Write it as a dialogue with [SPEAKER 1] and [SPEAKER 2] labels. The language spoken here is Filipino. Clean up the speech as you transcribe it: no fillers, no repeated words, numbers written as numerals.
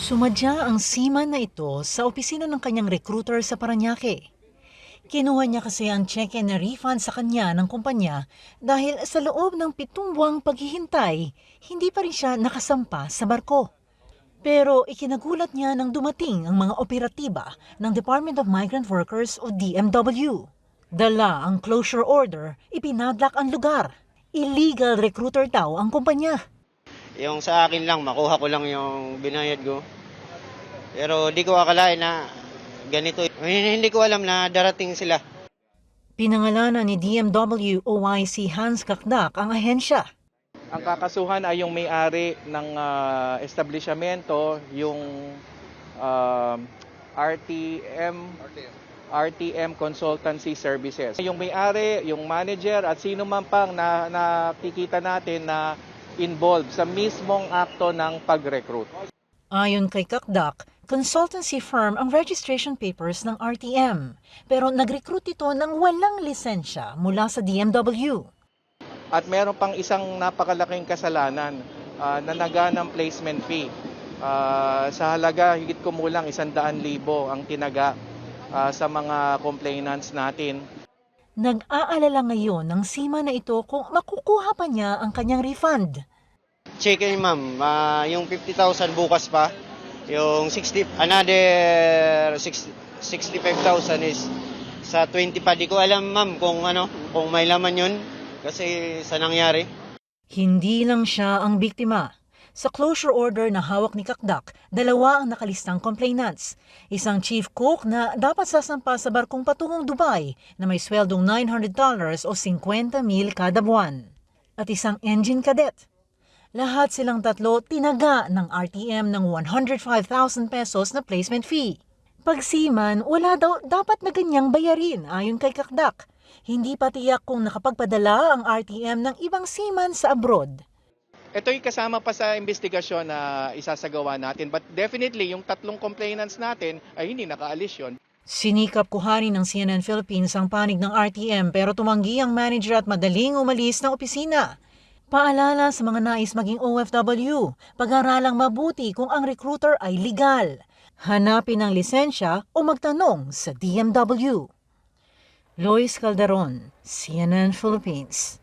[SPEAKER 1] Sumadya ang seaman na ito sa opisina ng kanyang recruiter sa Parañaque. Kinuha niya kasi ang cheque na refund sa kanya ng kumpanya dahil sa loob ng 7 buwang paghihintay, hindi pa rin siya nakasampa sa barko. Pero ikinagulat niya nang dumating ang mga operatiba ng Department of Migrant Workers o DMW. Dala ang closure order, ipinadlock ang lugar. Illegal recruiter daw ang kumpanya.
[SPEAKER 2] Yung sa akin lang, makuha ko lang yung binayad ko. Pero di ko akalain na ganito. Hindi ko alam na darating sila.
[SPEAKER 1] Pinangalanan ni DMW OIC Hans Kakdak ang ahensya.
[SPEAKER 3] Ang kakasuhan ay yung may-ari ng establishmento, yung RTM Consultancy Services. Yung may-ari, yung manager at sino man pang nakikita natin na involved sa mismong akto ng pag-recruit.
[SPEAKER 1] Ayon kay Kakdak, consultancy firm ang registration papers ng RTM. Pero nag-recruit ito ng walang lisensya mula sa DMW.
[SPEAKER 3] At meron pang isang napakalaking kasalanan na naganang placement fee. Sa halaga higit kumulang 100,000 ang tinaga sa mga complainants natin.
[SPEAKER 1] Nag-aalala ngayon ng seaman na ito kung makukuha pa niya ang kanyang refund.
[SPEAKER 2] Check in ma'am, yung 50,000 bukas pa. Yung 65,000 is sa 20 pa. Di ko alam ma'am kung may laman yun kasi sa nangyari.
[SPEAKER 1] Hindi lang siya ang biktima. Sa closure order na hawak ni Kakdak, 2 ang nakalistang complainants. Isang chief cook na dapat sasampa sa barkong patungong Dubai na may sweldong $900 o 50,000 kada buwan. At isang engine cadet. Lahat silang 3 tinaga ng RTM ng 105,000 pesos na placement fee. Pag seaman, wala daw dapat na ganyang bayarin ayon kay Kakdak. Hindi pa tiyak kung nakapagpadala ang RTM ng ibang seaman sa abroad.
[SPEAKER 3] Ito'y kasama pa sa investigasyon na isasagawa natin. But definitely, yung 3 complainants natin ay hindi nakaalis yun.
[SPEAKER 1] Sinikap kuhanin ng CNN Philippines ang panig ng RTM pero tumanggi ang manager at madaling umalis ng opisina. Paalala sa mga nais maging OFW, pag-aralang mabuti kung ang recruiter ay legal. Hanapin ang lisensya o magtanong sa DMW. Lois Calderon, CNN Philippines.